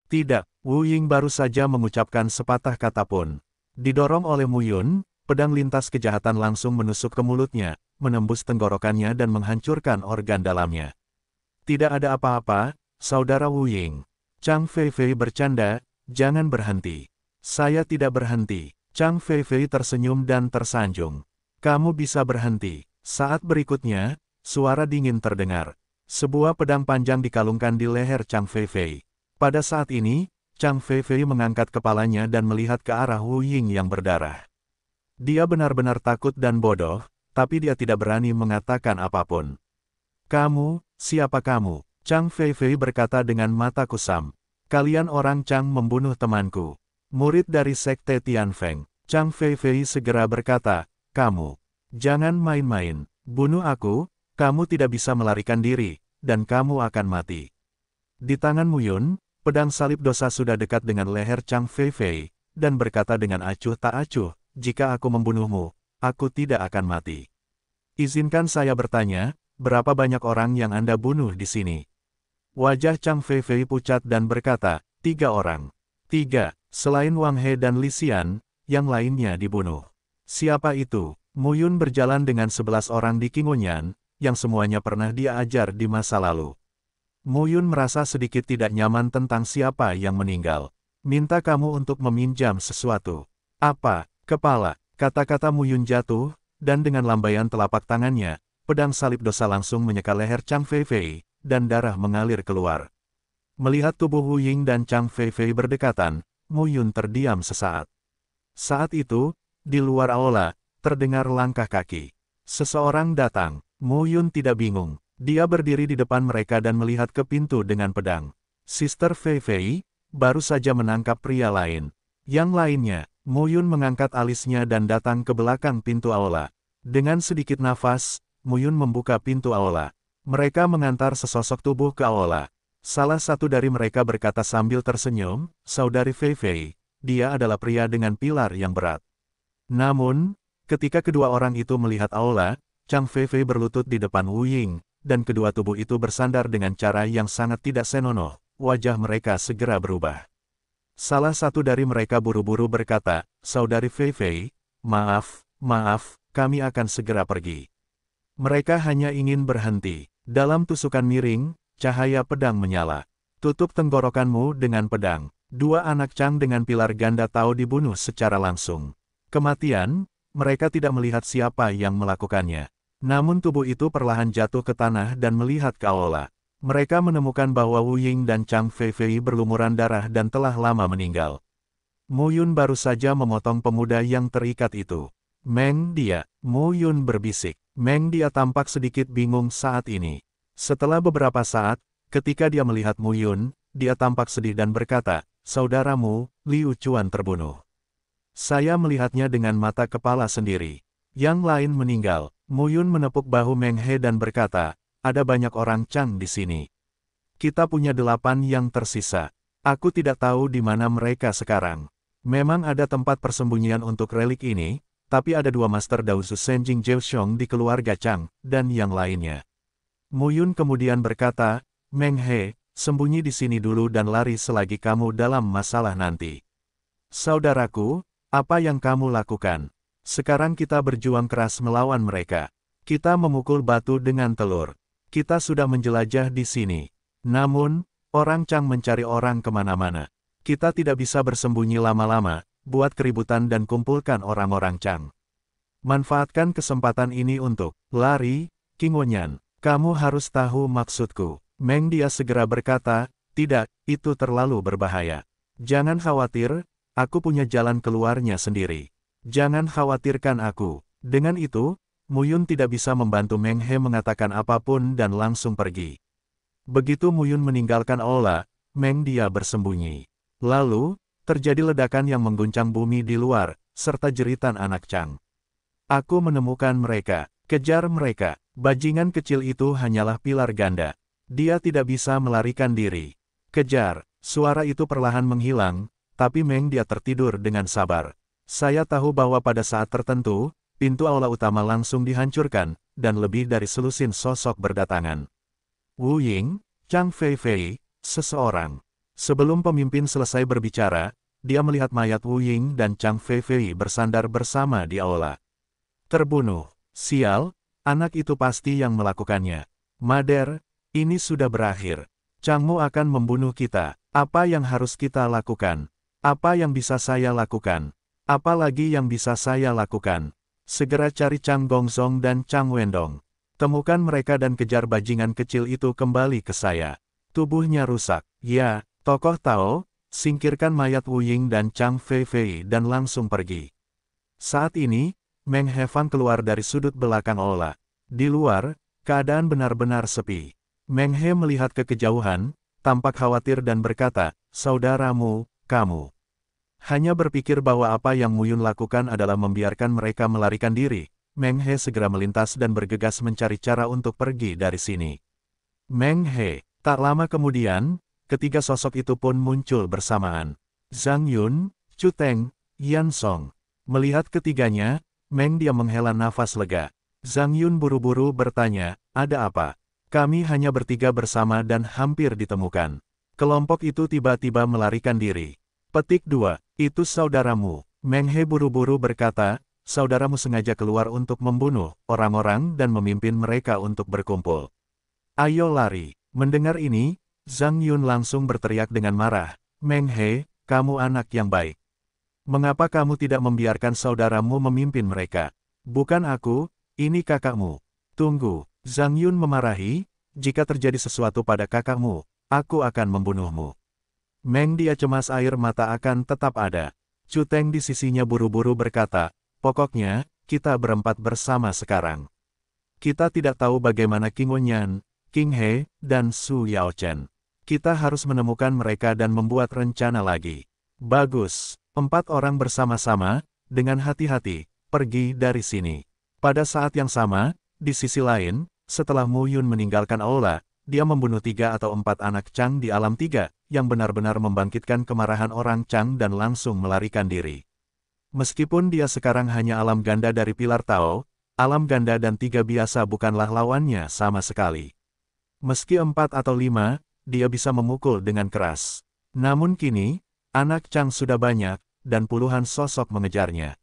Tidak, Wu Ying baru saja mengucapkan sepatah kata pun. Didorong oleh Mu Yun, pedang lintas kejahatan langsung menusuk ke mulutnya, menembus tenggorokannya dan menghancurkan organ dalamnya. Tidak ada apa-apa, saudara Wu Ying. Chang Feifei bercanda, jangan berhenti. Saya tidak berhenti. Chang Feifei tersenyum dan tersanjung. Kamu bisa berhenti. Saat berikutnya, suara dingin terdengar. Sebuah pedang panjang dikalungkan di leher Chang Feifei. Pada saat ini, Chang Feifei mengangkat kepalanya dan melihat ke arah Wu Ying yang berdarah. Dia benar-benar takut dan bodoh, tapi dia tidak berani mengatakan apapun. Kamu, siapa kamu? Chang Feifei berkata dengan mata kusam. Kalian orang Chang membunuh temanku. Murid dari Sekte Tianfeng. Chang Feifei segera berkata, kamu. Jangan main-main. Bunuh aku, kamu tidak bisa melarikan diri, dan kamu akan mati. Di tangan Mu Yun, pedang salib dosa sudah dekat dengan leher Chang Feifei, dan berkata dengan acuh tak acuh, jika aku membunuhmu, aku tidak akan mati. Izinkan saya bertanya, berapa banyak orang yang Anda bunuh di sini? Wajah Chang Feifei pucat dan berkata, 3 orang. 3, selain Wang He dan Li Xian, yang lainnya dibunuh. Siapa itu? Mu Yun berjalan dengan 11 orang di Qingonyan, yang semuanya pernah dia ajar di masa lalu. Mu Yun merasa sedikit tidak nyaman tentang siapa yang meninggal. Minta kamu untuk meminjam sesuatu. Apa? Kepala. Kata-kata Mu Yun jatuh, dan dengan lambaian telapak tangannya, pedang salib dosa langsung menyeka leher Chang Feifei, dan darah mengalir keluar. Melihat tubuh Wu Ying dan Chang Feifei berdekatan, Mu Yun terdiam sesaat. Saat itu, di luar aula, terdengar langkah kaki. Seseorang datang. Mu Yun tidak bingung. Dia berdiri di depan mereka dan melihat ke pintu dengan pedang. Sister Feifei baru saja menangkap pria lain. Yang lainnya, Mu Yun mengangkat alisnya dan datang ke belakang pintu aula. Dengan sedikit nafas, Mu Yun membuka pintu aula. Mereka mengantar sesosok tubuh ke aula. Salah satu dari mereka berkata sambil tersenyum, Saudari Feifei, dia adalah pria dengan pilar yang berat. Namun, ketika kedua orang itu melihat aula, Chang Feifei berlutut di depan Wu Ying, dan kedua tubuh itu bersandar dengan cara yang sangat tidak senonoh. Wajah mereka segera berubah. Salah satu dari mereka buru-buru berkata, Saudari Feifei, maaf, kami akan segera pergi. Mereka hanya ingin berhenti. Dalam tusukan miring, cahaya pedang menyala. Tutup tenggorokanmu dengan pedang. 2 anak Chang dengan pilar ganda tahu dibunuh secara langsung. Kematian, mereka tidak melihat siapa yang melakukannya. Namun tubuh itu perlahan jatuh ke tanah dan melihat ke aula. Mereka menemukan bahwa Wu Ying dan Chang Feifei berlumuran darah dan telah lama meninggal. Mu Yun baru saja memotong pemuda yang terikat itu. Meng dia, Mu Yun berbisik. Meng dia tampak sedikit bingung saat ini. Setelah beberapa saat, ketika dia melihat Mu Yun, dia tampak sedih dan berkata, Saudaramu, Liu Chuan terbunuh. Saya melihatnya dengan mata kepala sendiri. Yang lain meninggal. Mu Yun menepuk bahu Meng He dan berkata, ada banyak orang Chang di sini. Kita punya 8 yang tersisa. Aku tidak tahu di mana mereka sekarang. Memang ada tempat persembunyian untuk relik ini, tapi ada 2 Master Daosu Senjing Jiuxiong di keluarga Chang, dan yang lainnya. Mu Yun kemudian berkata, Meng He, sembunyi di sini dulu dan lari selagi kamu dalam masalah nanti. Saudaraku, apa yang kamu lakukan? Sekarang kita berjuang keras melawan mereka. Kita memukul batu dengan telur. Kita sudah menjelajah di sini. Namun, orang Chang mencari orang kemana-mana. Kita tidak bisa bersembunyi lama-lama, buat keributan dan kumpulkan orang-orang Chang. Manfaatkan kesempatan ini untuk lari, Qingonyan. Kamu harus tahu maksudku. Meng dia segera berkata, tidak, itu terlalu berbahaya. Jangan khawatir, aku punya jalan keluarnya sendiri. Jangan khawatirkan aku. Dengan itu, Mu Yun tidak bisa membantu Meng He mengatakan apapun dan langsung pergi. Begitu Mu Yun meninggalkan aula, Meng dia bersembunyi. Lalu, terjadi ledakan yang mengguncang bumi di luar, serta jeritan anak Chang. Aku menemukan mereka. Kejar mereka. Bajingan kecil itu hanyalah pilar ganda. Dia tidak bisa melarikan diri. Kejar. Suara itu perlahan menghilang, tapi Meng dia tertidur dengan sabar. Saya tahu bahwa pada saat tertentu, pintu aula utama langsung dihancurkan, dan lebih dari selusin sosok berdatangan. Wu Ying, Chang Feifei, seseorang. Sebelum pemimpin selesai berbicara, dia melihat mayat Wu Ying dan Chang Feifei bersandar bersama di aula. Terbunuh. Sial, anak itu pasti yang melakukannya. Mader, ini sudah berakhir. Changmu akan membunuh kita. Apa yang harus kita lakukan? Apa yang bisa saya lakukan? Apa lagi yang bisa saya lakukan? Segera cari Chang Gongzong dan Chang Wendong. Temukan mereka dan kejar bajingan kecil itu kembali ke saya. Tubuhnya rusak. Ya, tokoh Tao, singkirkan mayat Wu Ying dan Chang Feifei dan langsung pergi. Saat ini, Meng He Fang keluar dari sudut belakang aula. Di luar, keadaan benar-benar sepi. Meng He melihat ke kejauhan, tampak khawatir dan berkata, "Saudaramu, kamu hanya berpikir bahwa apa yang Mu Yun lakukan adalah membiarkan mereka melarikan diri." Meng He segera melintas dan bergegas mencari cara untuk pergi dari sini. Meng He. Tak lama kemudian, ketiga sosok itu pun muncul bersamaan. Zhang Yun, Chu Teng, Yan Song. Melihat ketiganya, Meng diam menghela nafas lega. Zhang Yun buru-buru bertanya, "Ada apa?" "Kami hanya bertiga bersama dan hampir ditemukan. Kelompok itu tiba-tiba melarikan diri." Petik 2. Itu saudaramu. Meng He buru-buru berkata, "Saudaramu sengaja keluar untuk membunuh orang-orang dan memimpin mereka untuk berkumpul. Ayo lari." Mendengar ini, Zhang Yun langsung berteriak dengan marah, "Meng He, kamu anak yang baik. Mengapa kamu tidak membiarkan saudaramu memimpin mereka? Bukan aku, ini kakakmu." "Tunggu." Zhang Yun memarahi, "Jika terjadi sesuatu pada kakakmu, aku akan membunuhmu." Meng dia cemas air mata akan tetap ada. Chu Teng di sisinya buru-buru berkata, "Pokoknya, kita berempat bersama sekarang. Kita tidak tahu bagaimana King Wenyan, King He, dan Su Yaochen. Kita harus menemukan mereka dan membuat rencana lagi." "Bagus." 4 orang bersama-sama, dengan hati-hati, pergi dari sini. Pada saat yang sama, di sisi lain, setelah Mu Yun meninggalkan aula, dia membunuh 3 atau 4 anak Chang di alam 3, yang benar-benar membangkitkan kemarahan orang Chang dan langsung melarikan diri. Meskipun dia sekarang hanya alam ganda dari pilar Tao, alam ganda dan 3 biasa bukanlah lawannya sama sekali. Meski 4 atau 5, dia bisa memukul dengan keras. Namun kini, anak Chang sudah banyak, dan puluhan sosok mengejarnya.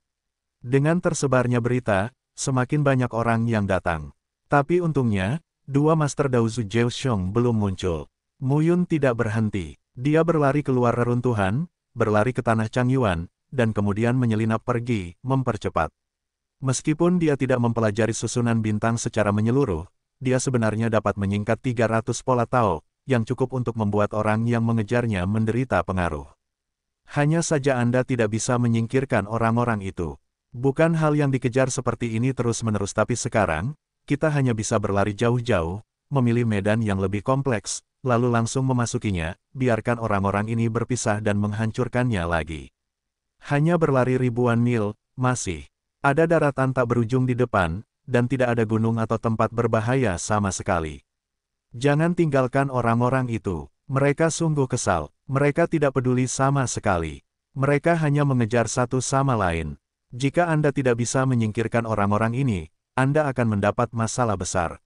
Dengan tersebarnya berita, semakin banyak orang yang datang. Tapi untungnya, 2 Master Daozu Jiao Xiong belum muncul. Mu Yun tidak berhenti. Dia berlari keluar reruntuhan, berlari ke tanah Changyuan, dan kemudian menyelinap pergi, mempercepat. Meskipun dia tidak mempelajari susunan bintang secara menyeluruh, dia sebenarnya dapat menyingkat 300 pola Tao, yang cukup untuk membuat orang yang mengejarnya menderita pengaruh. Hanya saja Anda tidak bisa menyingkirkan orang-orang itu. Bukan hal yang dikejar seperti ini terus-menerus, tapi sekarang, kita hanya bisa berlari jauh-jauh, memilih medan yang lebih kompleks, lalu langsung memasukinya, biarkan orang-orang ini berpisah dan menghancurkannya lagi. Hanya berlari ribuan mil, masih ada daratan tak berujung di depan, dan tidak ada gunung atau tempat berbahaya sama sekali. Jangan tinggalkan orang-orang itu. Mereka sungguh kesal. Mereka tidak peduli sama sekali. Mereka hanya mengejar satu sama lain. Jika Anda tidak bisa menyingkirkan orang-orang ini, Anda akan mendapat masalah besar.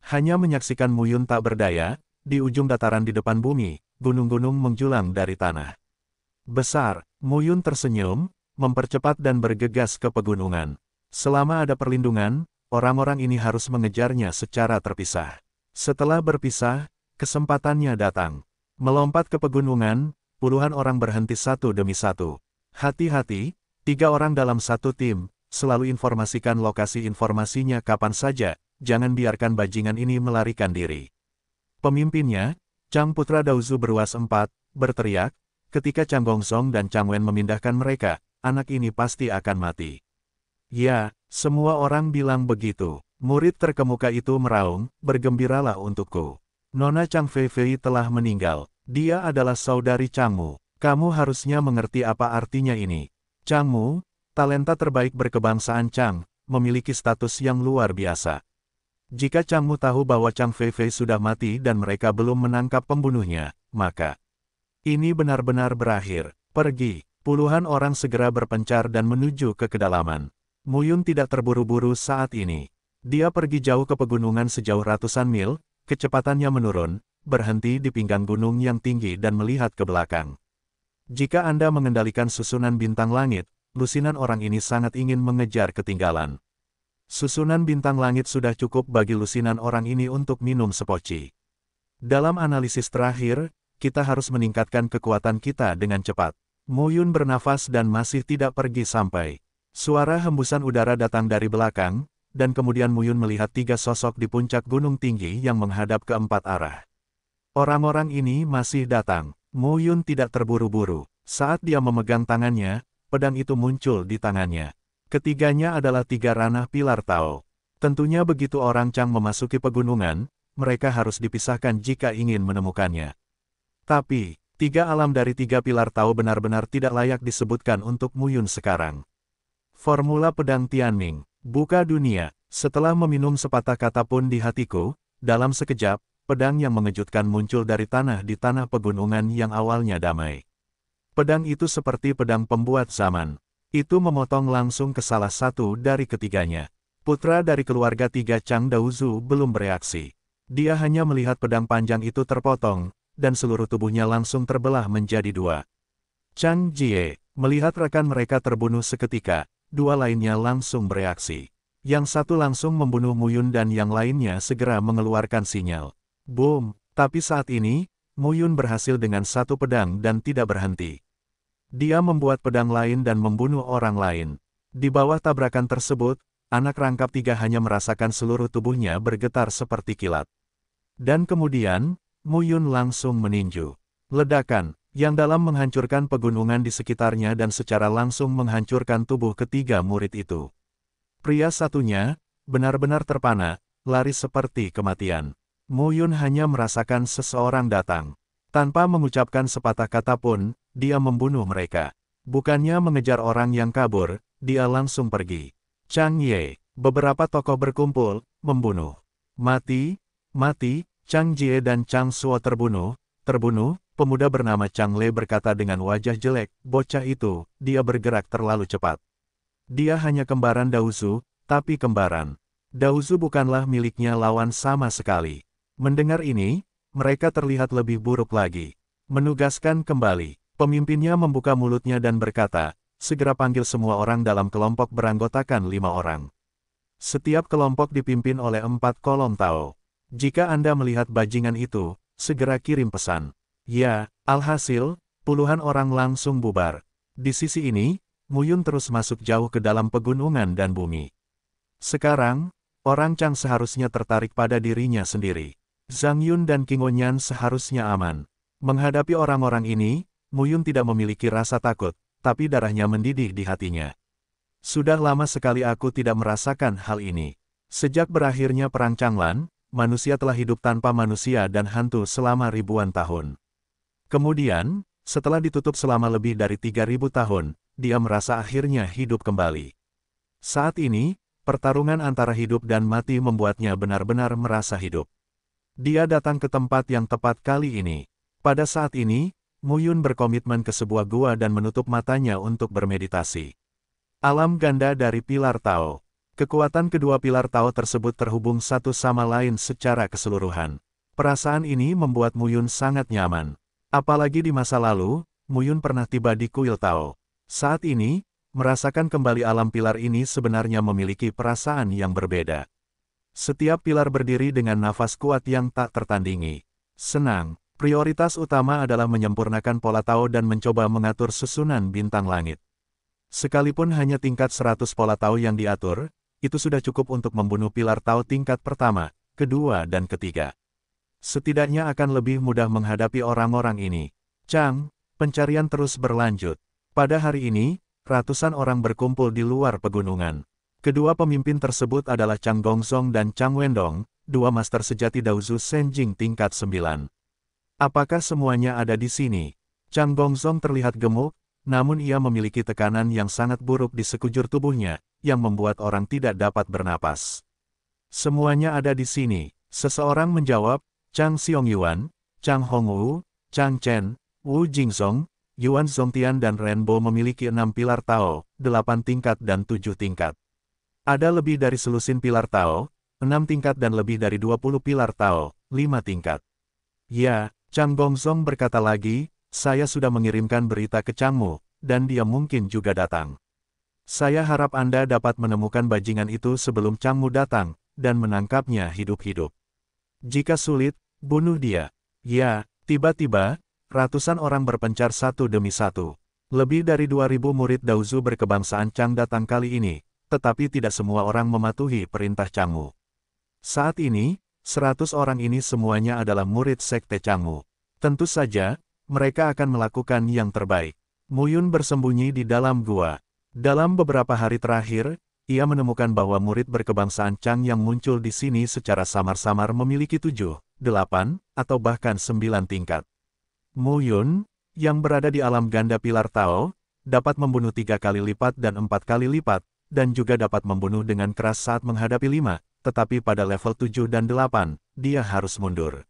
Hanya menyaksikan Mu Yun tak berdaya, di ujung dataran di depan bumi, gunung-gunung menjulang dari tanah. Besar, Mu Yun tersenyum, mempercepat dan bergegas ke pegunungan. Selama ada perlindungan, orang-orang ini harus mengejarnya secara terpisah. Setelah berpisah, kesempatannya datang. Melompat ke pegunungan, puluhan orang berhenti satu demi satu. Hati-hati, 3 orang dalam satu tim, selalu informasikan lokasi informasinya kapan saja, jangan biarkan bajingan ini melarikan diri. Pemimpinnya, Chang Putra Daozu Berwas 4, berteriak, ketika Chang Gongzong dan Chang Wen memindahkan mereka, anak ini pasti akan mati. Ya, semua orang bilang begitu. Murid terkemuka itu meraung, bergembiralah untukku. Nona Chang Feifei telah meninggal. Dia adalah saudari Changmu. Kamu harusnya mengerti apa artinya ini. Changmu, talenta terbaik berkebangsaan Chang, memiliki status yang luar biasa. Jika Changmu tahu bahwa Chang Feifei sudah mati dan mereka belum menangkap pembunuhnya, maka ini benar-benar berakhir. Pergi. Puluhan orang segera berpencar dan menuju ke kedalaman. Mu Yun tidak terburu-buru saat ini. Dia pergi jauh ke pegunungan sejauh ratusan mil, kecepatannya menurun, berhenti di pinggang gunung yang tinggi dan melihat ke belakang. Jika Anda mengendalikan susunan bintang langit, lusinan orang ini sangat ingin mengejar ketinggalan. Susunan bintang langit sudah cukup bagi lusinan orang ini untuk minum sepoci. Dalam analisis terakhir, kita harus meningkatkan kekuatan kita dengan cepat. Mo Yun bernafas dan masih tidak pergi sampai. Suara hembusan udara datang dari belakang, dan kemudian Mo Yun melihat 3 sosok di puncak gunung tinggi yang menghadap ke 4 arah. Orang-orang ini masih datang. Mo Yun tidak terburu-buru. Saat dia memegang tangannya, pedang itu muncul di tangannya. Ketiganya adalah 3 ranah pilar Tao. Tentunya begitu orang Chang memasuki pegunungan, mereka harus dipisahkan jika ingin menemukannya. Tapi, 3 alam dari 3 pilar Tao benar-benar tidak layak disebutkan untuk Mo Yun sekarang. Formula pedang Tianming, buka dunia. Setelah meminum sepatah kata pun di hatiku, dalam sekejap, pedang yang mengejutkan muncul dari tanah di tanah pegunungan yang awalnya damai. Pedang itu seperti pedang pembuat zaman. Itu memotong langsung ke salah satu dari ketiganya. Putra dari keluarga 3 Chang Daozu belum bereaksi. Dia hanya melihat pedang panjang itu terpotong, dan seluruh tubuhnya langsung terbelah menjadi 2. Chang Jie, melihat rekan mereka terbunuh seketika, 2 lainnya langsung bereaksi. Yang satu langsung membunuh Mo Yun dan yang lainnya segera mengeluarkan sinyal. Boom! Tapi saat ini, Mo Yun berhasil dengan 1 pedang dan tidak berhenti. Dia membuat pedang lain dan membunuh orang lain. Di bawah tabrakan tersebut, anak rangkap 3 hanya merasakan seluruh tubuhnya bergetar seperti kilat. Dan kemudian, Mo Yun langsung meninju. Ledakan, yang dalam menghancurkan pegunungan di sekitarnya dan secara langsung menghancurkan tubuh ketiga murid itu. Pria satunya, benar-benar terpana, lari seperti kematian. Mo Yun hanya merasakan seseorang datang. Tanpa mengucapkan sepatah kata pun, dia membunuh mereka. Bukannya mengejar orang yang kabur, dia langsung pergi. Chang Ye, beberapa tokoh berkumpul, membunuh. Mati, mati, Chang Jie dan Chang Suo terbunuh, pemuda bernama Chang Le berkata dengan wajah jelek, bocah itu, dia bergerak terlalu cepat. Dia hanya kembaran Daozu, tapi kembaran. Daozu bukanlah miliknya lawan sama sekali. Mendengar ini, mereka terlihat lebih buruk lagi. Menugaskan kembali, pemimpinnya membuka mulutnya dan berkata, segera panggil semua orang dalam kelompok beranggotakan 5 orang. Setiap kelompok dipimpin oleh 4 kolom Tao. Jika Anda melihat bajingan itu, segera kirim pesan. Ya, alhasil, puluhan orang langsung bubar. Di sisi ini, Mo Yun terus masuk jauh ke dalam pegunungan dan bumi. Sekarang, orang Chang seharusnya tertarik pada dirinya sendiri. Zhang Yun dan King Onyan seharusnya aman. Menghadapi orang-orang ini, Mo Yun tidak memiliki rasa takut, tapi darahnya mendidih di hatinya. Sudah lama sekali aku tidak merasakan hal ini. Sejak berakhirnya Perang Changlan, manusia telah hidup tanpa manusia dan hantu selama ribuan tahun. Kemudian, setelah ditutup selama lebih dari 3000 tahun, dia merasa akhirnya hidup kembali. Saat ini, pertarungan antara hidup dan mati membuatnya benar-benar merasa hidup. Dia datang ke tempat yang tepat kali ini. Pada saat ini, Mo Yun berkomitmen ke sebuah gua dan menutup matanya untuk bermeditasi. Alam ganda dari pilar Tao. Kekuatan kedua pilar Tao tersebut terhubung satu sama lain secara keseluruhan. Perasaan ini membuat Mo Yun sangat nyaman. Apalagi di masa lalu, Mo Yun pernah tiba di kuil Tao. Saat ini, merasakan kembali alam pilar ini sebenarnya memiliki perasaan yang berbeda. Setiap pilar berdiri dengan nafas kuat yang tak tertandingi. Senang, prioritas utama adalah menyempurnakan pola Tao dan mencoba mengatur susunan bintang langit. Sekalipun hanya tingkat 100 pola Tao yang diatur, itu sudah cukup untuk membunuh pilar Tao tingkat pertama, kedua dan ketiga. Setidaknya akan lebih mudah menghadapi orang-orang ini. Chang, pencarian terus berlanjut. Pada hari ini, ratusan orang berkumpul di luar pegunungan. Kedua pemimpin tersebut adalah Chang Gongzong dan Chang Wendong, 2 master sejati Daozu Senjing tingkat 9. Apakah semuanya ada di sini? Chang Gongzong terlihat gemuk, namun ia memiliki tekanan yang sangat buruk di sekujur tubuhnya, yang membuat orang tidak dapat bernapas. Semuanya ada di sini. Seseorang menjawab, Chang Xiongyuan, Chang Hongwu, Chang Chen, Wu Jingzong, Yuan Zongtian dan Renbo memiliki 6 pilar Tao, 8 tingkat dan 7 tingkat. Ada lebih dari selusin pilar Tao, 6 tingkat dan lebih dari 20 pilar Tao, 5 tingkat. Ya, Chang Gongzong berkata lagi, saya sudah mengirimkan berita ke Changmu, dan dia mungkin juga datang. Saya harap Anda dapat menemukan bajingan itu sebelum Changmu datang, dan menangkapnya hidup-hidup. Jika sulit, bunuh dia. Ya, tiba-tiba, ratusan orang berpencar satu demi satu. Lebih dari 2.000 murid Daozu berkebangsaan Chang datang kali ini, tetapi tidak semua orang mematuhi perintah Changmu. Saat ini, 100 orang ini semuanya adalah murid Sekte Changmu. Tentu saja, mereka akan melakukan yang terbaik. Muyun bersembunyi di dalam gua. Dalam beberapa hari terakhir, ia menemukan bahwa murid berkebangsaan Chang yang muncul di sini secara samar-samar memiliki 7, 8, atau bahkan 9 tingkat. Muyun, yang berada di alam ganda pilar Tao, dapat membunuh 3 kali lipat dan 4 kali lipat, dan juga dapat membunuh dengan keras saat menghadapi 5, tetapi pada level 7 dan 8, dia harus mundur.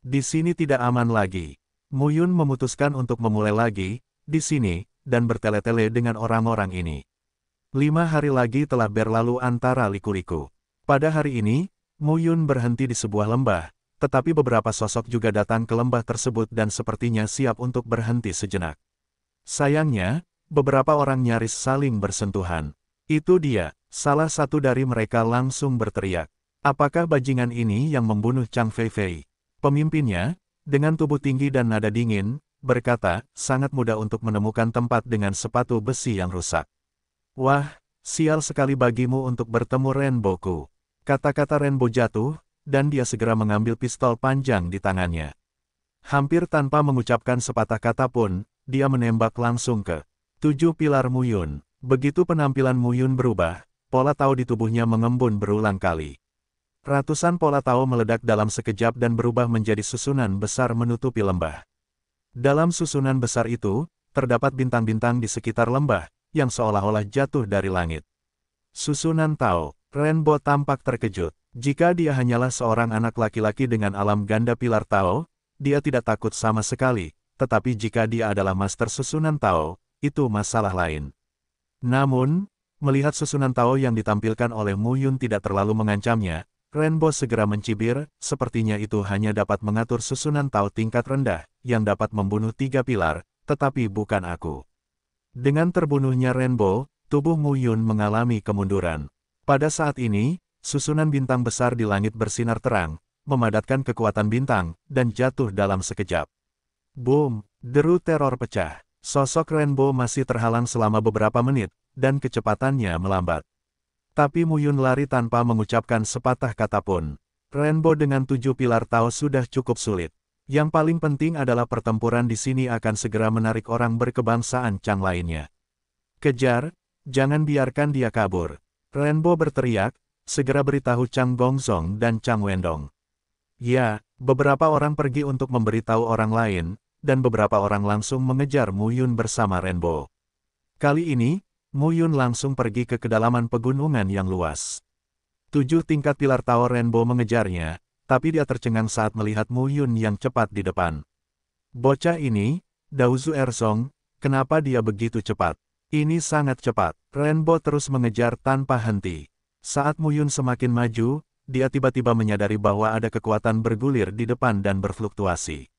Di sini tidak aman lagi. Muyun memutuskan untuk memulai lagi, di sini, dan bertele-tele dengan orang-orang ini. 5 hari lagi telah berlalu antara liku-liku. Pada hari ini, Muyun berhenti di sebuah lembah, tetapi beberapa sosok juga datang ke lembah tersebut dan sepertinya siap untuk berhenti sejenak. Sayangnya, beberapa orang nyaris saling bersentuhan. Itu dia, salah satu dari mereka langsung berteriak. Apakah bajingan ini yang membunuh Chang Feifei? Pemimpinnya, dengan tubuh tinggi dan nada dingin, berkata, sangat mudah untuk menemukan tempat dengan sepatu besi yang rusak. Wah, sial sekali bagimu untuk bertemu Renboku. Kata-kata Renbo jatuh, dan dia segera mengambil pistol panjang di tangannya. Hampir tanpa mengucapkan sepatah kata pun, dia menembak langsung ke 7 pilar Muyun. Begitu penampilan Muyun berubah, pola Tao di tubuhnya mengembun berulang kali. Ratusan pola Tao meledak dalam sekejap dan berubah menjadi susunan besar menutupi lembah. Dalam susunan besar itu, terdapat bintang-bintang di sekitar lembah, yang seolah-olah jatuh dari langit. Susunan Tao, Renbo tampak terkejut. Jika dia hanyalah seorang anak laki-laki dengan alam ganda pilar Tao, dia tidak takut sama sekali, tetapi jika dia adalah master susunan Tao, itu masalah lain. Namun, melihat susunan Tao yang ditampilkan oleh Muyun tidak terlalu mengancamnya, Renbo segera mencibir, sepertinya itu hanya dapat mengatur susunan Tao tingkat rendah, yang dapat membunuh 3 pilar, tetapi bukan aku. Dengan terbunuhnya Renbo, tubuh Muyun mengalami kemunduran. Pada saat ini, susunan bintang besar di langit bersinar terang, memadatkan kekuatan bintang, dan jatuh dalam sekejap. Boom! Deru teror pecah. Sosok Renbo masih terhalang selama beberapa menit, dan kecepatannya melambat. Tapi Muyun lari tanpa mengucapkan sepatah kata pun. Renbo dengan 7 pilar Tao sudah cukup sulit. Yang paling penting adalah pertempuran di sini akan segera menarik orang berkebangsaan Chang lainnya. Kejar, jangan biarkan dia kabur. Renbo berteriak, segera beritahu Chang Gongzong dan Chang Wendong. Ya, beberapa orang pergi untuk memberitahu orang lain, dan beberapa orang langsung mengejar Muyun bersama Renbo. Kali ini, Muyun langsung pergi ke kedalaman pegunungan yang luas. 7 tingkat pilar Tao Renbo mengejarnya, tapi dia tercengang saat melihat Muyun yang cepat di depan. Bocah ini, Daozu Erzong, kenapa dia begitu cepat? Ini sangat cepat. Renbo terus mengejar tanpa henti. Saat Muyun semakin maju, dia tiba-tiba menyadari bahwa ada kekuatan bergulir di depan dan berfluktuasi.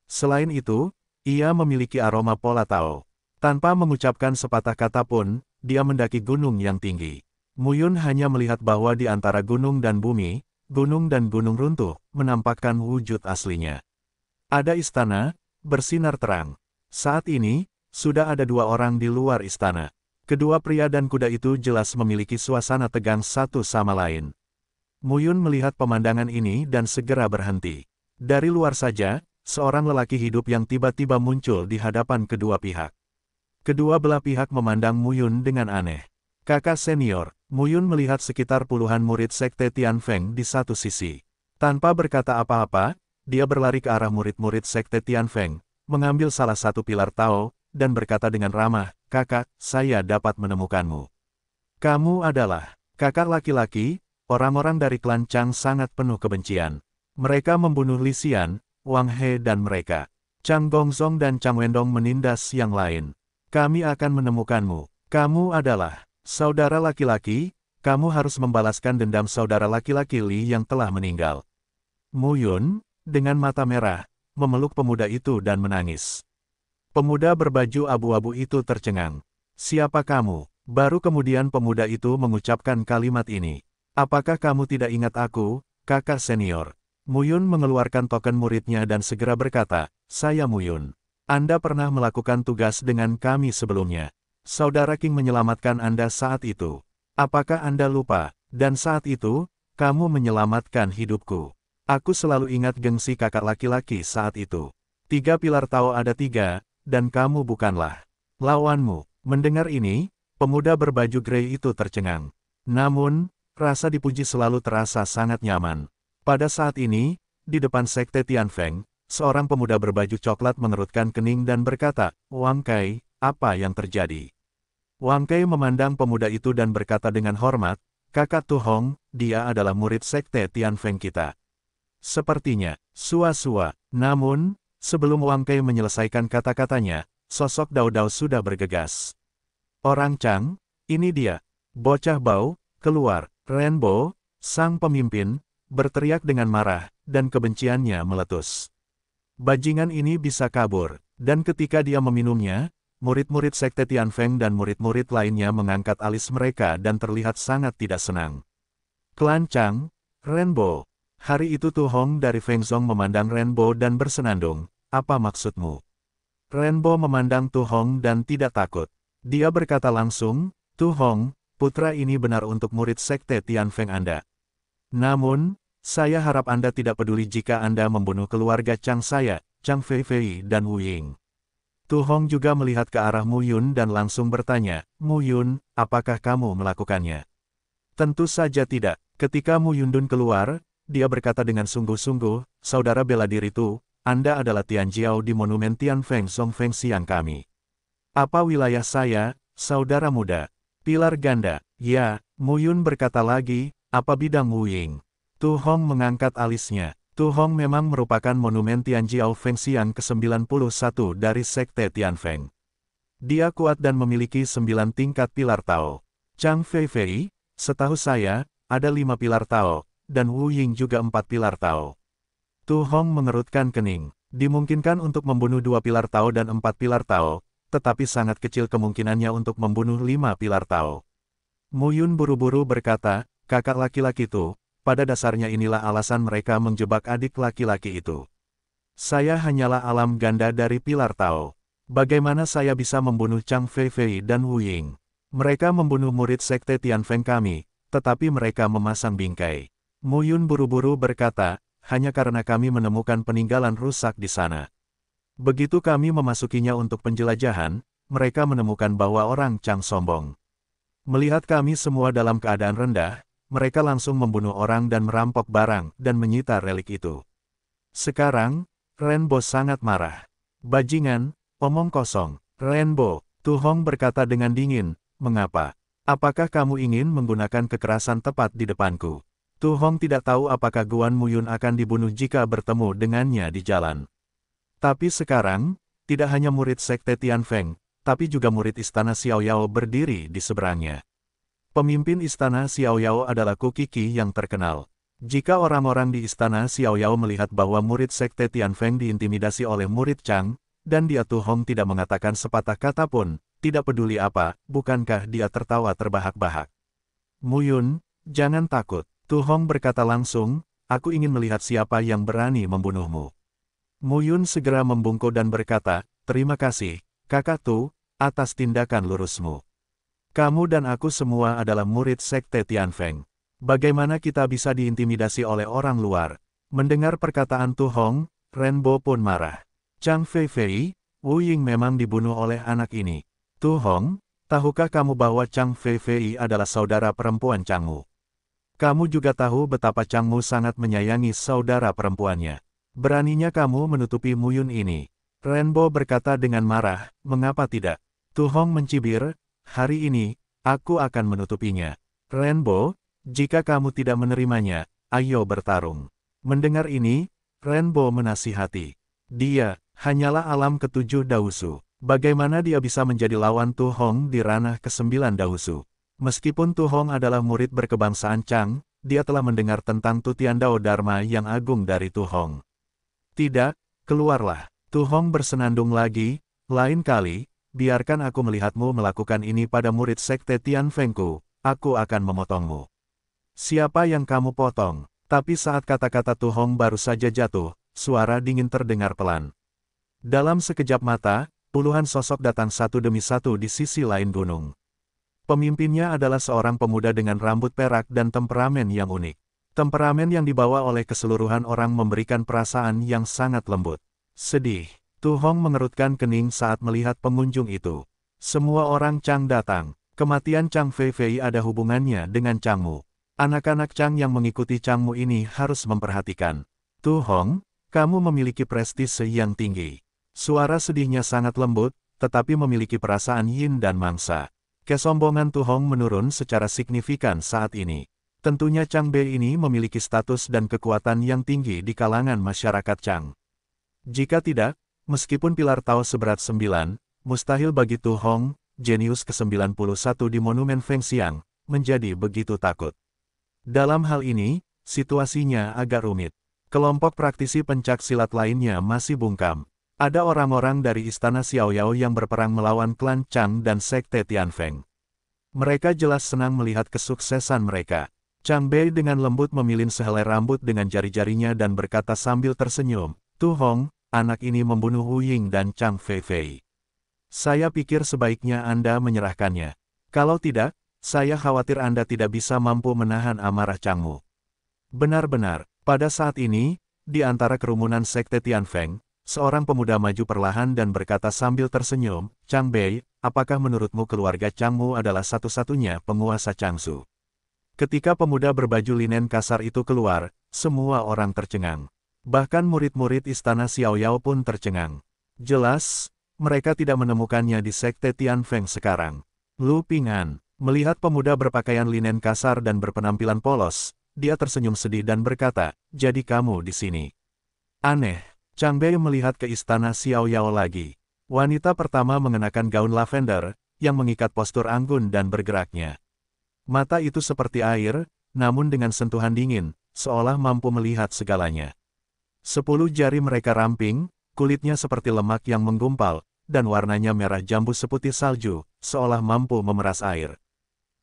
Selain itu, ia memiliki aroma pola Tao. Tanpa mengucapkan sepatah kata pun, dia mendaki gunung yang tinggi. Muyun hanya melihat bahwa di antara gunung dan bumi, gunung dan gunung runtuh, menampakkan wujud aslinya. Ada istana, bersinar terang. Saat ini, sudah ada 2 orang di luar istana. Kedua pria dan kuda itu jelas memiliki suasana tegang satu sama lain. Muyun melihat pemandangan ini dan segera berhenti. Dari luar saja, seorang lelaki hidup yang tiba-tiba muncul di hadapan kedua pihak. Kedua belah pihak memandang Muyun dengan aneh. Kakak senior, Muyun melihat sekitar puluhan murid sekte Tianfeng di satu sisi. Tanpa berkata apa-apa, dia berlari ke arah murid-murid sekte Tianfeng, mengambil salah satu pilar Tao, dan berkata dengan ramah, "Kakak, saya dapat menemukanmu. Kamu adalah kakak laki-laki." Orang-orang dari klan Chang sangat penuh kebencian. Mereka membunuh Li Xian, Wang He dan mereka. Chang Gongzong dan Chang Wendong menindas yang lain. Kami akan menemukanmu. Kamu adalah saudara laki-laki, kamu harus membalaskan dendam saudara laki-laki Li yang telah meninggal. Muyun, dengan mata merah, memeluk pemuda itu dan menangis. Pemuda berbaju abu-abu itu tercengang. "Siapa kamu?" Baru kemudian pemuda itu mengucapkan kalimat ini. "Apakah kamu tidak ingat aku, kakak senior?" Muyun mengeluarkan token muridnya dan segera berkata, "Saya Muyun. Anda pernah melakukan tugas dengan kami sebelumnya. Saudara King menyelamatkan Anda saat itu. Apakah Anda lupa? Dan saat itu, kamu menyelamatkan hidupku. Aku selalu ingat gengsi kakak laki-laki saat itu. 3 pilar Tao ada 3, dan kamu bukanlah lawanmu." Mendengar ini, pemuda berbaju grey itu tercengang. Namun, rasa dipuji selalu terasa sangat nyaman. Pada saat ini, di depan Sekte Tianfeng, seorang pemuda berbaju coklat mengerutkan kening dan berkata, "Wang Kai, apa yang terjadi?" Wang Kai memandang pemuda itu dan berkata dengan hormat, "Kakak Tu Hong, dia adalah murid Sekte Tianfeng kita." Sepertinya, sua-sua. Namun, sebelum Wang Kai menyelesaikan kata-katanya, sosok Dao Dao sudah bergegas. "Orang Chang, ini dia." Bocah Bao, keluar. Renbo, sang pemimpin, berteriak dengan marah, dan kebenciannya meletus. Bajingan ini bisa kabur, dan ketika dia meminumnya, murid-murid Sekte Tianfeng dan murid-murid lainnya mengangkat alis mereka dan terlihat sangat tidak senang. "Klan Chang, Renbo." Hari itu Tu Hong dari Feng Zhong memandang Renbo dan bersenandung, "Apa maksudmu?" Renbo memandang Tu Hong dan tidak takut. Dia berkata langsung, "Tu Hong, putra ini benar untuk murid Sekte Tianfeng Anda. Namun, saya harap Anda tidak peduli jika Anda membunuh keluarga Chang saya, Chang Feifei dan Wu Ying." Tu Hong juga melihat ke arah Mu Yun dan langsung bertanya, "Mu Yun, apakah kamu melakukannya?" "Tentu saja tidak." Ketika Mu Yundun keluar, dia berkata dengan sungguh-sungguh, "Saudara bela diri Tu, Anda adalah Tian Jiao di Monumen Tianfeng Song Feng Xiang kami." "Apa wilayah saya, saudara muda?" "Pilar ganda." "Ya," Mu Yun berkata lagi, "apa bidang Wu Ying?" Tu Hong mengangkat alisnya. Tu Hong memang merupakan monumen Tianjiao Feng Xiang ke-91 dari Sekte Tianfeng. Dia kuat dan memiliki 9 tingkat pilar Tao. Chang Feifei, setahu saya, ada 5 pilar Tao, dan Wu Ying juga 4 pilar Tao. Tu Hong mengerutkan kening. Dimungkinkan untuk membunuh 2 pilar Tao dan 4 pilar Tao, tetapi sangat kecil kemungkinannya untuk membunuh 5 pilar Tao. Mu Yun buru-buru berkata, "Kakak laki-laki Tu, pada dasarnya inilah alasan mereka menjebak adik laki-laki itu. Saya hanyalah alam ganda dari pilar Tao. Bagaimana saya bisa membunuh Chang Feifei dan Wu Ying? Mereka membunuh murid Sekte Tianfeng kami, tetapi mereka memasang bingkai." Mu Yun buru-buru berkata, "Hanya karena kami menemukan peninggalan rusak di sana. Begitu kami memasukinya untuk penjelajahan, mereka menemukan bahwa orang Chang sombong. Melihat kami semua dalam keadaan rendah, mereka langsung membunuh orang dan merampok barang dan menyita relik itu. Sekarang, Renbo sangat marah. Bajingan, omong kosong. Renbo, Tu Hong berkata dengan dingin, "Mengapa? Apakah kamu ingin menggunakan kekerasan tepat di depanku?" Tu Hong tidak tahu apakah Guan Muyun akan dibunuh jika bertemu dengannya di jalan. Tapi sekarang, tidak hanya murid Sekte Tianfeng, tapi juga murid Istana Xiaoyao berdiri di seberangnya. Pemimpin Istana Xiaoyao adalah Ku Qi yang terkenal. Jika orang-orang di Istana Xiaoyao melihat bahwa murid Sekte Tianfeng diintimidasi oleh murid Chang, dan dia Tu Hong tidak mengatakan sepatah kata pun, tidak peduli apa, bukankah dia tertawa terbahak-bahak. "Mu Yun, jangan takut." Tu Hong berkata langsung, "Aku ingin melihat siapa yang berani membunuhmu." Mu Yun segera membungkuk dan berkata, "Terima kasih, Kakak Tu, atas tindakan lurusmu. Kamu dan aku semua adalah murid Sekte Tianfeng. Bagaimana kita bisa diintimidasi oleh orang luar?" Mendengar perkataan Tu Hong, Renbo pun marah. "Chang Feifei, Wu Ying memang dibunuh oleh anak ini. Tu Hong, tahukah kamu bahwa Chang Feifei adalah saudara perempuan Changmu? Kamu juga tahu betapa Changmu sangat menyayangi saudara perempuannya. Beraninya kamu menutupi Mu Yun ini." Renbo berkata dengan marah, "Mengapa tidak?" Tu Hong mencibir, "Hari ini, aku akan menutupinya." "Renbo, jika kamu tidak menerimanya, ayo bertarung." Mendengar ini, Renbo menasihati. Dia hanyalah alam ketujuh Daosu. Bagaimana dia bisa menjadi lawan Tu Hong di ranah ke-9 Daosu? Meskipun Tu Hong adalah murid berkebangsaan Chang, dia telah mendengar tentang Tutian Dao Dharma yang agung dari Tu Hong. Tidak, keluarlah. Tu Hong bersenandung lagi, lain kali, biarkan aku melihatmu melakukan ini pada murid sekte Tianfengku, aku akan memotongmu. Siapa yang kamu potong? Tapi saat kata-kata Tu Hong baru saja jatuh, suara dingin terdengar pelan. Dalam sekejap mata, puluhan sosok datang satu demi satu di sisi lain gunung. Pemimpinnya adalah seorang pemuda dengan rambut perak dan temperamen yang unik. Temperamen yang dibawa oleh keseluruhan orang memberikan perasaan yang sangat lembut. Sedih. Tu Hong mengerutkan kening saat melihat pengunjung itu. Semua orang Chang datang. Kematian Chang Feifei ada hubungannya dengan Changmu. Anak-anak Chang yang mengikuti Changmu ini harus memperhatikan. Tu Hong, kamu memiliki prestise yang tinggi. Suara sedihnya sangat lembut, tetapi memiliki perasaan yin dan mangsa. Kesombongan Tu Hong menurun secara signifikan saat ini. Tentunya Chang Bei ini memiliki status dan kekuatan yang tinggi di kalangan masyarakat Chang. Jika tidak, meskipun pilar Tao seberat 9, mustahil bagi Tu Hong, jenius ke-91 di Monumen Fengxiang, menjadi begitu takut. Dalam hal ini, situasinya agak rumit. Kelompok praktisi pencak silat lainnya masih bungkam. Ada orang-orang dari istana Xiaoyao yang berperang melawan klan Chang dan sekte Tianfeng. Mereka jelas senang melihat kesuksesan mereka. Chang Bei dengan lembut memilin sehelai rambut dengan jari-jarinya dan berkata sambil tersenyum, Tu Hong, anak ini membunuh Wu Ying dan Chang Feifei. Saya pikir sebaiknya Anda menyerahkannya. Kalau tidak, saya khawatir Anda tidak bisa mampu menahan amarah Changmu. Benar-benar, pada saat ini, di antara kerumunan sekte Tianfeng, seorang pemuda maju perlahan dan berkata sambil tersenyum, Chang Bei, apakah menurutmu keluarga Changmu adalah satu-satunya penguasa Changshu? Ketika pemuda berbaju linen kasar itu keluar, semua orang tercengang. Bahkan murid-murid istana Xiaoyao pun tercengang. Jelas, mereka tidak menemukannya di sekte Tianfeng sekarang. Lu Ping'an, melihat pemuda berpakaian linen kasar dan berpenampilan polos, dia tersenyum sedih dan berkata, jadi kamu di sini. Aneh, Chang Bei melihat ke istana Xiaoyao lagi. Wanita pertama mengenakan gaun lavender, yang mengikat postur anggun dan bergeraknya. Mata itu seperti air, namun dengan sentuhan dingin, seolah mampu melihat segalanya. 10 jari mereka ramping, kulitnya seperti lemak yang menggumpal, dan warnanya merah jambu seputih salju, seolah mampu memeras air.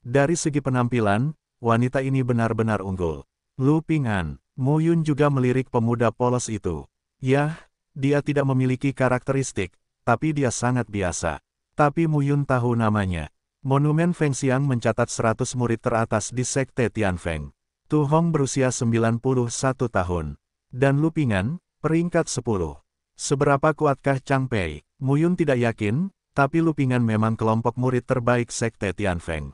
Dari segi penampilan, wanita ini benar-benar unggul. Lu Ping'an, Mu Yun juga melirik pemuda polos itu. Yah, dia tidak memiliki karakteristik, tapi dia sangat biasa. Tapi Mu Yun tahu namanya. Monumen Fengxiang mencatat 100 murid teratas di sekte Tianfeng. Tu Hong berusia 91 tahun. Dan Lu Ping'an, peringkat 10. Seberapa kuatkah Chang Pei? Mu Yun tidak yakin, tapi Lu Ping'an memang kelompok murid terbaik sekte Tianfeng.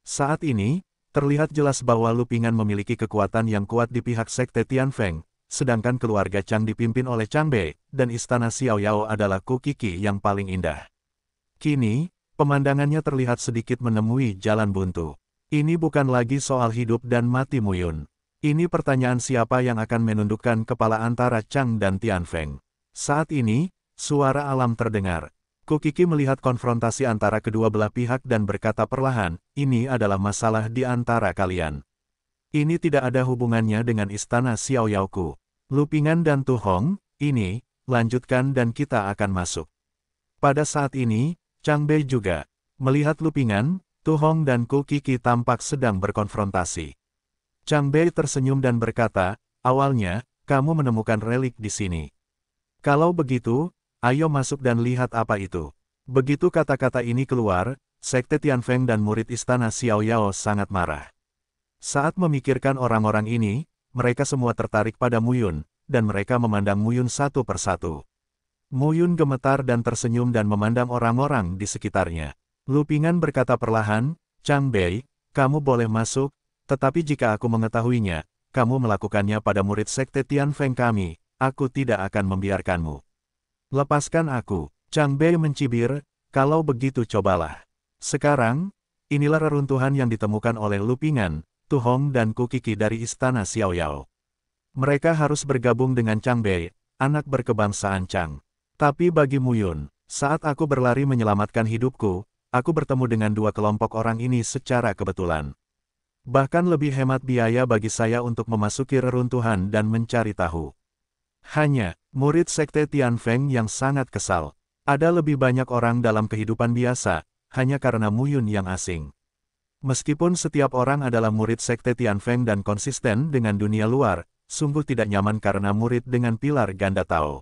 Saat ini, terlihat jelas bahwa Lu Ping'an memiliki kekuatan yang kuat di pihak sekte Tianfeng, sedangkan keluarga Chang dipimpin oleh Chang Bei, dan istana Xiaoyao adalah Ku Qiki yang paling indah. Kini, pemandangannya terlihat sedikit menemui jalan buntu. Ini bukan lagi soal hidup dan mati Mu Yun. Ini pertanyaan siapa yang akan menundukkan kepala antara Chang dan Tianfeng. Saat ini, suara alam terdengar. Ku Qiki melihat konfrontasi antara kedua belah pihak dan berkata perlahan, ini adalah masalah di antara kalian. Ini tidak ada hubungannya dengan istana Xiaoyaoku. Lu Ping'an dan Tu Hong, ini, lanjutkan dan kita akan masuk. Pada saat ini, Chang Bei juga melihat Lu Ping'an, Tu Hong dan Ku Qiki tampak sedang berkonfrontasi. Chang Bei tersenyum dan berkata, awalnya, kamu menemukan relik di sini. Kalau begitu, ayo masuk dan lihat apa itu. Begitu kata-kata ini keluar, sekte Tianfeng dan murid istana Xiaoyao sangat marah. Saat memikirkan orang-orang ini, mereka semua tertarik pada Mu Yun, dan mereka memandang Mu Yun satu persatu. Mu Yun gemetar dan tersenyum dan memandang orang-orang di sekitarnya. Lu Ping'an berkata perlahan, Chang Bei, kamu boleh masuk, tetapi jika aku mengetahuinya, kamu melakukannya pada murid sekte Tianfeng kami, aku tidak akan membiarkanmu. Lepaskan aku. Chang Bei mencibir, kalau begitu cobalah. Sekarang, inilah reruntuhan yang ditemukan oleh Lu Ping'an, Tu Hong dan Ku Qiki dari istana Xiaoyao. Mereka harus bergabung dengan Chang Bei, anak berkebangsaan Chang. Tapi bagi Mu Yun, saat aku berlari menyelamatkan hidupku, aku bertemu dengan dua kelompok orang ini secara kebetulan. Bahkan lebih hemat biaya bagi saya untuk memasuki reruntuhan dan mencari tahu. Hanya, murid sekte Tianfeng yang sangat kesal. Ada lebih banyak orang dalam kehidupan biasa, hanya karena Mu Yun yang asing. Meskipun setiap orang adalah murid sekte Tianfeng dan konsisten dengan dunia luar, sungguh tidak nyaman karena murid dengan pilar ganda Tao.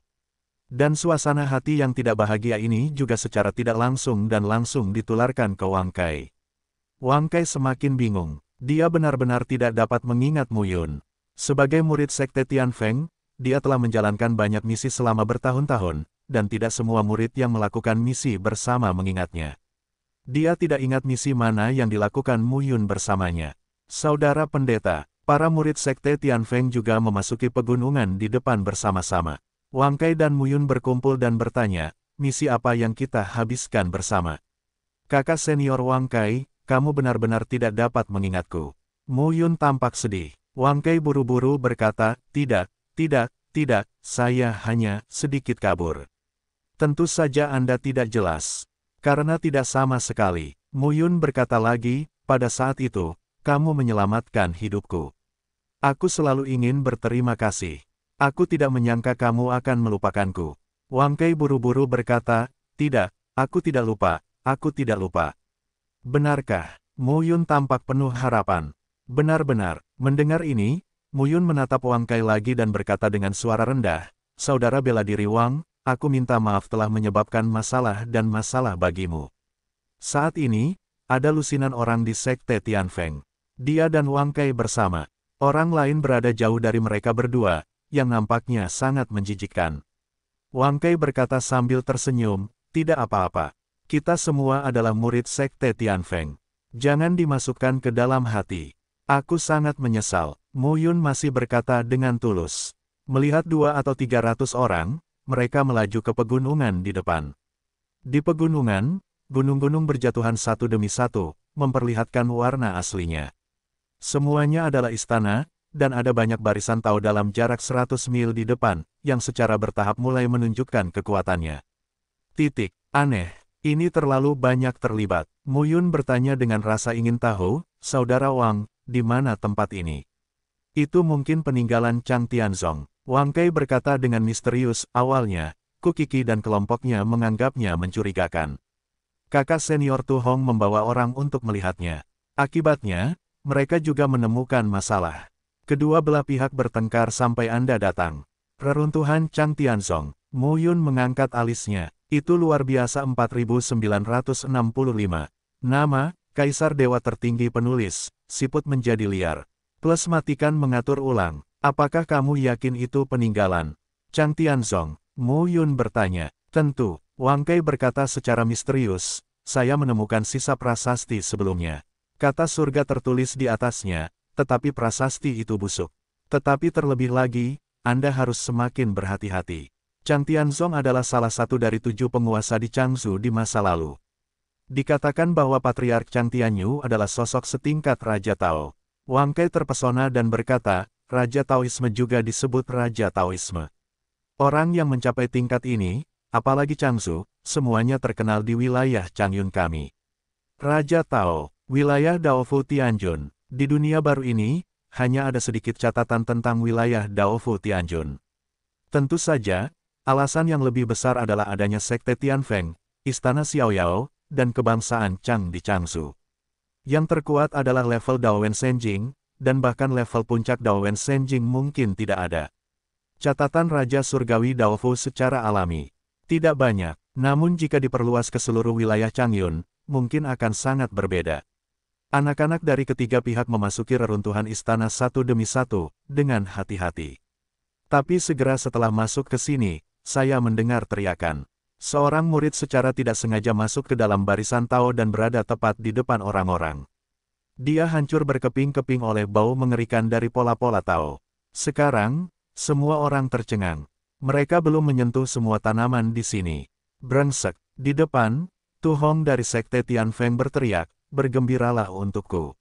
Dan suasana hati yang tidak bahagia ini juga secara tidak langsung dan langsung ditularkan ke Wang Kai. Wang Kai semakin bingung. Dia benar-benar tidak dapat mengingat Mu Yun. Sebagai murid sekte Tianfeng, dia telah menjalankan banyak misi selama bertahun-tahun, dan tidak semua murid yang melakukan misi bersama mengingatnya. Dia tidak ingat misi mana yang dilakukan Mu Yun bersamanya. Saudara pendeta, para murid sekte Tianfeng juga memasuki pegunungan di depan bersama-sama. Wang Kai dan Mu Yun berkumpul dan bertanya, misi apa yang kita habiskan bersama? Kakak senior Wang Kai, kamu benar-benar tidak dapat mengingatku. Mu Yun tampak sedih. Wang Kai buru-buru berkata, tidak, saya hanya sedikit kabur. Tentu saja Anda tidak jelas. Karena tidak sama sekali, Mu Yun berkata lagi, pada saat itu, kamu menyelamatkan hidupku. Aku selalu ingin berterima kasih. Aku tidak menyangka kamu akan melupakanku. Wang Kai buru-buru berkata, tidak, aku tidak lupa, aku tidak lupa. Benarkah? Mu Yun tampak penuh harapan. Benar-benar, mendengar ini, Mu Yun menatap Wang Kai lagi dan berkata dengan suara rendah, saudara bela diri Wang, aku minta maaf telah menyebabkan masalah dan masalah bagimu. Saat ini, ada lusinan orang di sekte Tianfeng. Dia dan Wang Kai bersama. Orang lain berada jauh dari mereka berdua, yang nampaknya sangat menjijikkan. Wang Kai berkata sambil tersenyum, tidak apa-apa. Kita semua adalah murid sekte Tianfeng. Jangan dimasukkan ke dalam hati. Aku sangat menyesal. Mu Yun masih berkata dengan tulus. Melihat 200 atau 300 orang, mereka melaju ke pegunungan di depan. Di pegunungan, gunung-gunung berjatuhan satu demi satu, memperlihatkan warna aslinya. Semuanya adalah istana, dan ada banyak barisan Tao dalam jarak 100 mil di depan, yang secara bertahap mulai menunjukkan kekuatannya. Aneh, ini terlalu banyak terlibat. Mu Yun bertanya dengan rasa ingin tahu, saudara Wang, di mana tempat ini? Itu mungkin peninggalan Chang Tianzong. Wang Kai berkata dengan misterius, awalnya, Ku Qi dan kelompoknya menganggapnya mencurigakan. Kakak senior Tu Hong membawa orang untuk melihatnya. Akibatnya, mereka juga menemukan masalah. Kedua belah pihak bertengkar sampai Anda datang. Reruntuhan Chang Tianzong. Mu Yun mengangkat alisnya. Itu luar biasa 4965. Nama, Kaisar Dewa Tertinggi Penulis, siput menjadi liar. Plus matikan mengatur ulang. Apakah kamu yakin itu peninggalan Chang Tianzong? Mu Yun bertanya. Tentu, Wang Kai berkata secara misterius, saya menemukan sisa prasasti sebelumnya. Kata surga tertulis di atasnya, tetapi prasasti itu busuk. Tetapi terlebih lagi, Anda harus semakin berhati-hati. Chang Tianzong adalah salah satu dari 7 penguasa di Changzhou di masa lalu. Dikatakan bahwa Patriark Chang Tianyu adalah sosok setingkat Raja Tao. Wang Kai terpesona dan berkata, Raja Taoisme juga disebut Raja Taoisme. Orang yang mencapai tingkat ini, apalagi Changzhou, semuanya terkenal di wilayah Changyun kami. Raja Tao, wilayah Daofu Tianjun. Di dunia baru ini, hanya ada sedikit catatan tentang wilayah Daofu Tianjun. Tentu saja, alasan yang lebih besar adalah adanya sekte Tianfeng, istana Xiaoyao, dan kebangsaan Chang di Changzhou. Yang terkuat adalah level Daowen Senjing, dan bahkan level puncak Daowen Senjing mungkin tidak ada. Catatan Raja Surgawi Daofu secara alami. Tidak banyak, namun jika diperluas ke seluruh wilayah Changyun, mungkin akan sangat berbeda. Anak-anak dari ketiga pihak memasuki reruntuhan istana satu demi satu, dengan hati-hati. Tapi segera setelah masuk ke sini, saya mendengar teriakan. Seorang murid secara tidak sengaja masuk ke dalam barisan Tao dan berada tepat di depan orang-orang. Dia hancur berkeping-keping oleh bau mengerikan dari pola-pola Tao. Sekarang, semua orang tercengang. Mereka belum menyentuh semua tanaman di sini. Brengsek, di depan, Tu Hong dari sekte Tianfeng berteriak, bergembiralah untukku.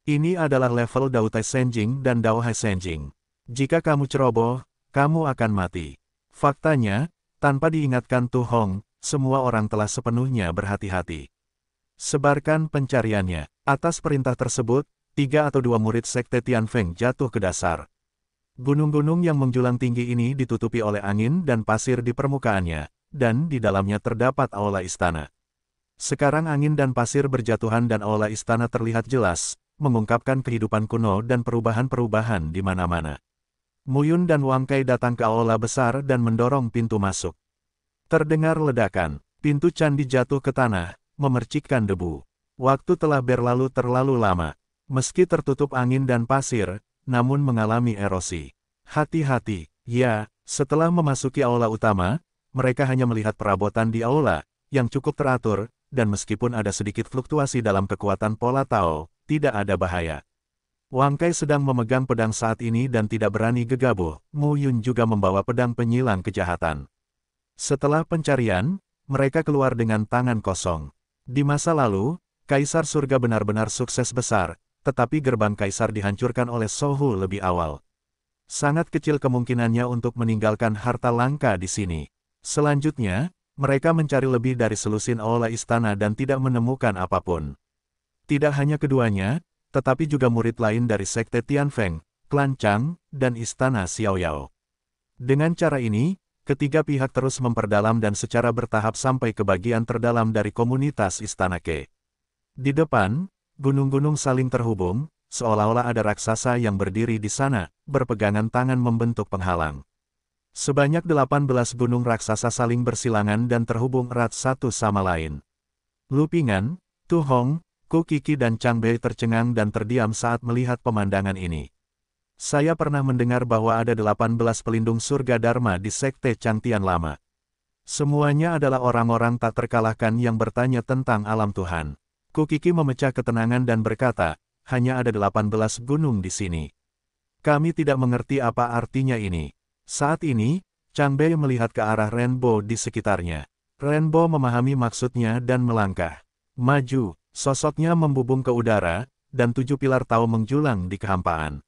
Ini adalah level Dao Tai Senjing dan Dao Hai Senjing. Jika kamu ceroboh, kamu akan mati. Faktanya, tanpa diingatkan Tu Hong, semua orang telah sepenuhnya berhati-hati. Sebarkan pencariannya. Atas perintah tersebut, 3 atau 2 murid sekte Tianfeng jatuh ke dasar. Gunung-gunung yang menjulang tinggi ini ditutupi oleh angin dan pasir di permukaannya, dan di dalamnya terdapat aula istana. Sekarang angin dan pasir berjatuhan dan aula istana terlihat jelas, mengungkapkan kehidupan kuno dan perubahan-perubahan di mana-mana. Muyun dan Wang Kai datang ke aula besar dan mendorong pintu masuk. Terdengar ledakan, pintu candi jatuh ke tanah, memercikkan debu. Waktu telah berlalu terlalu lama. Meski tertutup angin dan pasir, namun mengalami erosi. Hati-hati, ya, setelah memasuki aula utama, mereka hanya melihat perabotan di aula, yang cukup teratur, dan meskipun ada sedikit fluktuasi dalam kekuatan pola Tao, tidak ada bahaya. Wang Kai sedang memegang pedang saat ini dan tidak berani gegabah. Mu Yun juga membawa pedang penyilang kejahatan. Setelah pencarian, mereka keluar dengan tangan kosong. Di masa lalu, Kaisar Surga benar-benar sukses besar, tetapi gerbang Kaisar dihancurkan oleh Sohu lebih awal. Sangat kecil kemungkinannya untuk meninggalkan harta langka di sini. Selanjutnya, mereka mencari lebih dari selusin aula istana dan tidak menemukan apapun. Tidak hanya keduanya, tetapi juga murid lain dari Sekte Tianfeng, Klan Chang, dan Istana Xiaoyao. Dengan cara ini, ketiga pihak terus memperdalam dan secara bertahap sampai ke bagian terdalam dari komunitas Istana Ke. Di depan, gunung-gunung saling terhubung, seolah-olah ada raksasa yang berdiri di sana, berpegangan tangan membentuk penghalang. Sebanyak 18 gunung raksasa saling bersilangan dan terhubung erat satu sama lain. Lu Pingan, Tu Hong, Ku Qiki dan Chang Bei tercengang dan terdiam saat melihat pemandangan ini. Saya pernah mendengar bahwa ada 18 pelindung surga Dharma di Sekte Changtian lama. Semuanya adalah orang-orang tak terkalahkan yang bertanya tentang alam Tuhan. Ku Qiki memecah ketenangan dan berkata, hanya ada 18 gunung di sini. Kami tidak mengerti apa artinya ini. Saat ini, Chang Bei melihat ke arah Renbo di sekitarnya. Renbo memahami maksudnya dan melangkah maju, sosoknya membubung ke udara, dan 7 pilar Tao menjulang di kehampaan.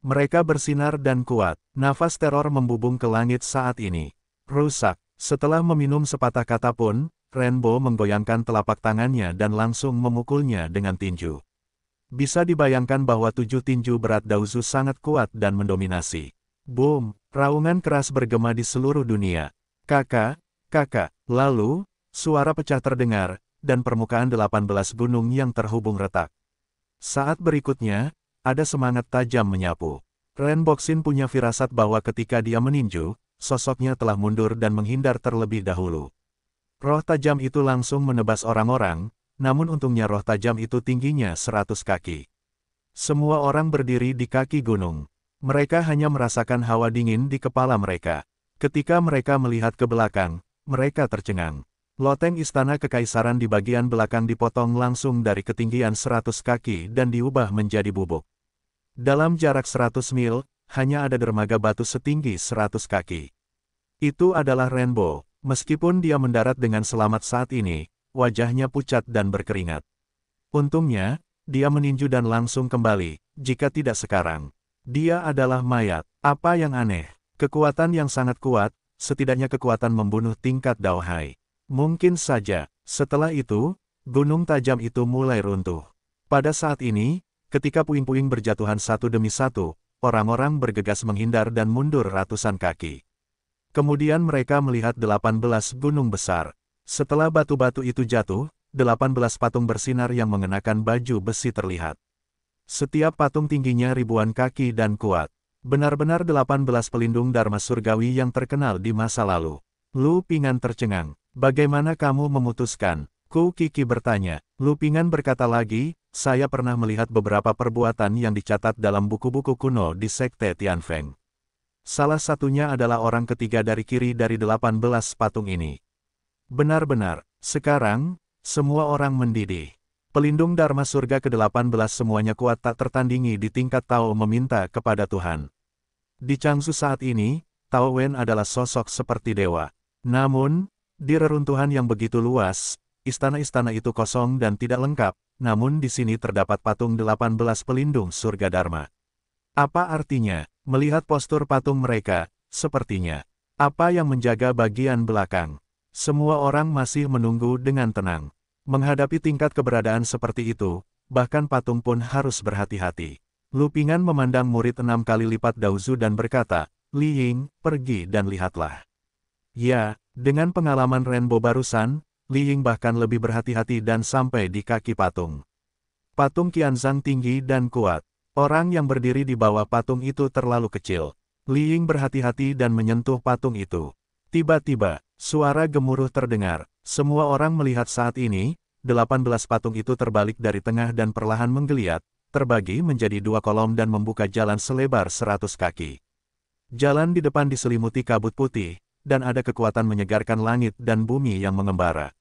Mereka bersinar dan kuat, nafas teror membubung ke langit saat ini. Rusak, setelah meminum sepatah kata pun, Renbo menggoyangkan telapak tangannya dan langsung memukulnya dengan tinju. Bisa dibayangkan bahwa 7 tinju berat Daozu sangat kuat dan mendominasi. Boom, raungan keras bergema di seluruh dunia. Kakak, kakak, lalu, suara pecah terdengar, dan permukaan 18 gunung yang terhubung retak. Saat berikutnya, ada semangat tajam menyapu. Renboxin punya firasat bahwa ketika dia meninju, sosoknya telah mundur dan menghindar terlebih dahulu. Roh tajam itu langsung menebas orang-orang, namun untungnya roh tajam itu tingginya 100 kaki. Semua orang berdiri di kaki gunung. Mereka hanya merasakan hawa dingin di kepala mereka. Ketika mereka melihat ke belakang, mereka tercengang. Loteng istana kekaisaran di bagian belakang dipotong langsung dari ketinggian 100 kaki dan diubah menjadi bubuk. Dalam jarak 100 mil, hanya ada dermaga batu setinggi 100 kaki. Itu adalah Renbo. Meskipun dia mendarat dengan selamat saat ini, wajahnya pucat dan berkeringat. Untungnya, dia meninju dan langsung kembali, jika tidak sekarang. Dia adalah mayat. Apa yang aneh? Kekuatan yang sangat kuat, setidaknya kekuatan membunuh tingkat Daohai. Mungkin saja, setelah itu, gunung tajam itu mulai runtuh. Pada saat ini, ketika puing-puing berjatuhan satu demi satu, orang-orang bergegas menghindar dan mundur ratusan kaki. Kemudian mereka melihat 18 gunung besar. Setelah batu-batu itu jatuh, 18 patung bersinar yang mengenakan baju besi terlihat. Setiap patung tingginya ribuan kaki dan kuat. Benar-benar 18 pelindung Dharma Surgawi yang terkenal di masa lalu. Lu Pingan tercengang. Bagaimana kamu memutuskan? Ku Qiki bertanya. Lu Pingan berkata lagi, saya pernah melihat beberapa perbuatan yang dicatat dalam buku-buku kuno di Sekte Tianfeng. Salah satunya adalah orang ketiga dari kiri dari 18 patung ini. Benar-benar, sekarang, semua orang mendidih. Pelindung Dharma Surga ke-18 semuanya kuat tak tertandingi di tingkat Tao meminta kepada Tuhan. Di Changsu saat ini, Tao Wen adalah sosok seperti dewa. Namun, di reruntuhan yang begitu luas, istana-istana itu kosong dan tidak lengkap, namun di sini terdapat patung 18 pelindung surga Dharma. Apa artinya? Melihat postur patung mereka, sepertinya. Apa yang menjaga bagian belakang? Semua orang masih menunggu dengan tenang. Menghadapi tingkat keberadaan seperti itu, bahkan patung pun harus berhati-hati. Lupingan memandang murid 6 kali lipat Daozu dan berkata, Li Ying, pergi dan lihatlah. Ya, dengan pengalaman Renbo barusan, Li Ying bahkan lebih berhati-hati dan sampai di kaki patung. Patung Qianzhang tinggi dan kuat. Orang yang berdiri di bawah patung itu terlalu kecil. Li Ying berhati-hati dan menyentuh patung itu. Tiba-tiba, suara gemuruh terdengar. Semua orang melihat saat ini, 18 patung itu terbalik dari tengah dan perlahan menggeliat, terbagi menjadi 2 kolom dan membuka jalan selebar 100 kaki. Jalan di depan diselimuti kabut putih, dan ada kekuatan menyegarkan langit dan bumi yang mengembara.